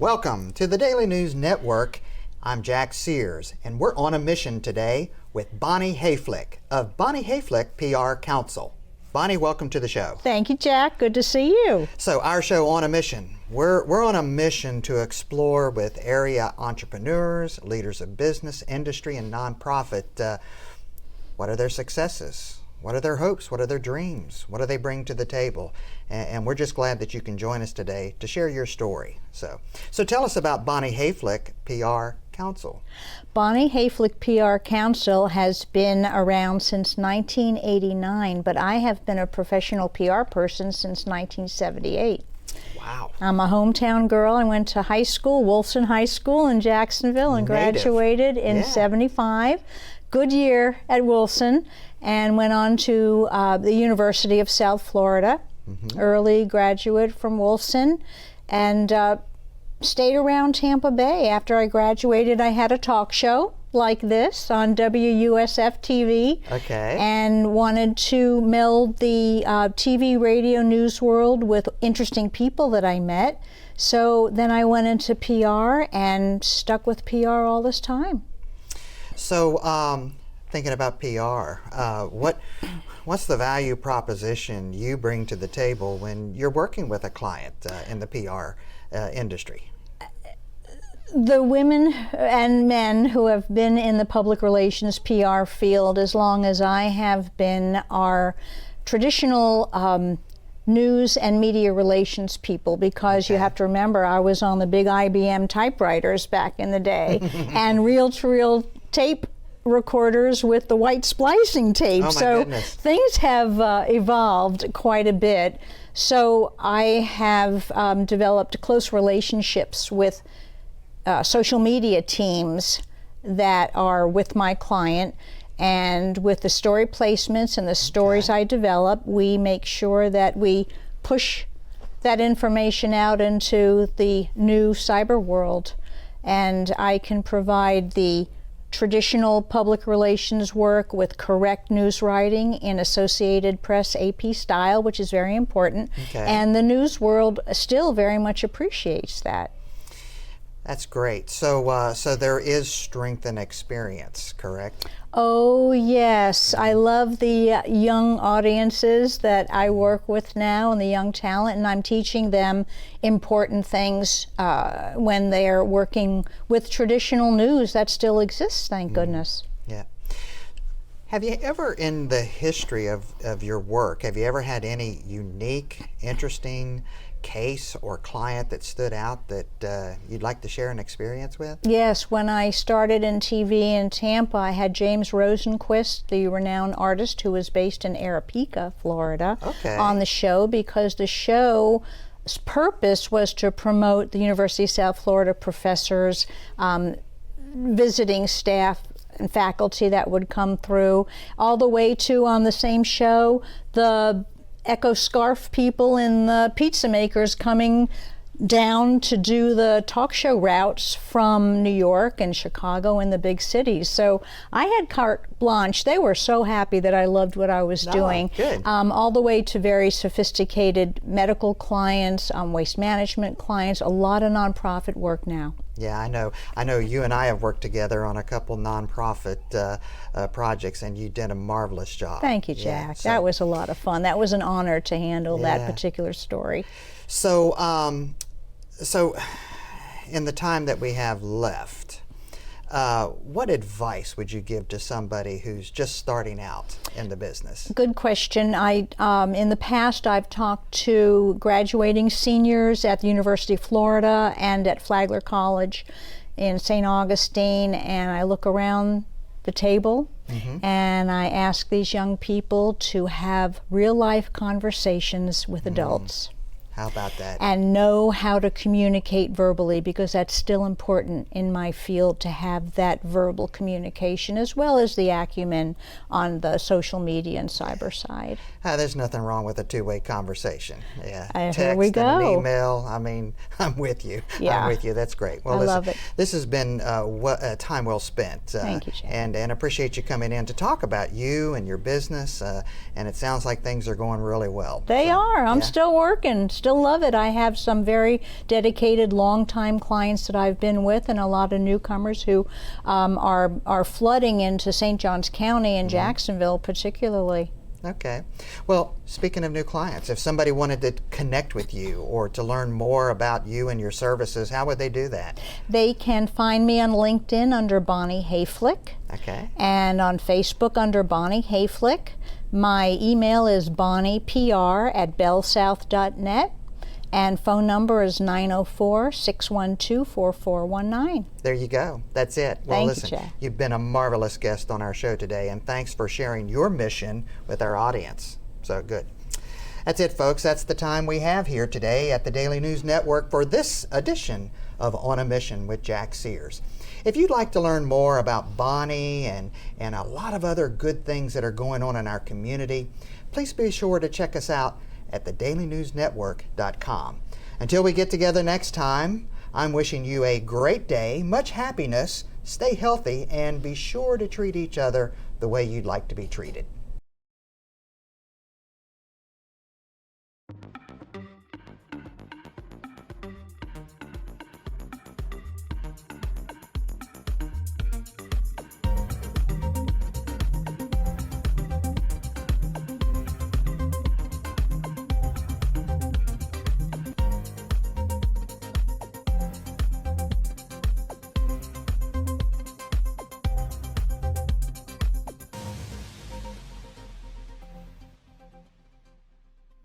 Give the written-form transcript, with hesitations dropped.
Welcome to the Daily News Network. I'm Jack Sears, and we're on a mission today with Bonnie Hayflick of Bonnie Hayflick PR Counsel. Bonnie, welcome to the show. Thank you, Jack. Good to see you. So our show, On a Mission. We're on a mission to explore with area entrepreneurs, leaders of business, industry, and nonprofit. What are their successes? What are their hopes? What are their dreams? What do they bring to the table? And we're just glad that you can join us today to share your story. So tell us about Bonnie Hayflick PR Counsel. Bonnie Hayflick PR Counsel has been around since 1989, but I have been a professional PR person since 1978. Wow. I'm a hometown girl. I went to high school, Wolfson High School in Jacksonville, and graduated in 75. Good year at Wolfson, and went on to the University of South Florida. Early graduate from Wolfson, and stayed around Tampa Bay. After I graduated, I had a talk show like this on WUSF TV. Okay. And wanted to meld the TV, radio, news world with interesting people that I met. So then I went into PR and stuck with PR all this time. So thinking about PR, what's the value proposition you bring to the table when you're working with a client in the PR industry? The women and men who have been in the public relations PR field as long as I have been are traditional news and media relations people, because you have to remember I was on the big IBM typewriters back in the day and reel-to-reel tape recorders with the white splicing tape. Oh, my goodness. Things have evolved quite a bit. So I have developed close relationships with social media teams that are with my client, and with the story placements and the stories I develop, we make sure that we push that information out into the new cyber world. And I can provide the traditional public relations work with correct news writing in Associated Press AP style, which is very important. And the news world still very much appreciates that. That's great. So there is strength and experience, correct? Oh, yes. I love the young audiences that I work with now and the young talent, and I'm teaching them important things when they're working with traditional news that still exists, thank goodness. Yeah. Have you ever, in the history of your work, have you ever had any unique, interesting case or client that stood out that you'd like to share an experience with? Yes, when I started in TV in Tampa, I had James Rosenquist, the renowned artist who was based in Arapika, Florida, on the show, because the show's purpose was to promote the University of South Florida professors, visiting staff and faculty that would come through, all the way to, on the same show, the Echo Scarf people and the pizza makers coming down to do the talk show routes from New York and Chicago and the big cities. So I had carte blanche. They were so happy that I loved what I was doing. Good. All the way to very sophisticated medical clients, waste management clients, a lot of nonprofit work now. Yeah, I know you and I have worked together on a couple nonprofit projects, and you did a marvelous job. Thank you, Jack. That was a lot of fun. That was an honor to handle that particular story. So, in the time that we have left, what advice would you give to somebody who's just starting out in the business? Good question. In the past, I've talked to graduating seniors at the University of Florida and at Flagler College in St. Augustine, and I look around the table and I ask these young people to have real-life conversations with adults. How about that? And know how to communicate verbally, because that's still important in my field, to have that verbal communication as well as the acumen on the social media and cyber side. There's nothing wrong with a two-way conversation. Yeah. Text here we go. And an email. I mean, I'm with you. Yeah. I'm with you. That's great. Well, I love it. This has been time well spent. Thank you, Jack. And appreciate you coming in to talk about you and your business. And it sounds like things are going really well. They are. I'm still working. still love it. I have some very dedicated, long-time clients that I've been with, and a lot of newcomers who are flooding into St. Johns County and Jacksonville particularly. Okay. Well, speaking of new clients, if somebody wanted to connect with you or to learn more about you and your services, how would they do that? They can find me on LinkedIn under Bonnie Hayflick. Okay. And on Facebook under Bonnie Hayflick. My email is bonniepr@bellsouth.net. And phone number is 904-612-4419. There you go. That's it. Well, Thank listen, you, Jack. You've been a marvelous guest on our show today, and thanks for sharing your mission with our audience. So good. That's it, folks. That's the time we have here today at the Daily News Network for this edition of On a Mission with Jack Sears. If you'd like to learn more about Bonnie and a lot of other good things that are going on in our community, please be sure to check us out at thedailynewsnetwork.com. Until we get together next time, I'm wishing you a great day, much happiness, stay healthy, and be sure to treat each other the way you'd like to be treated.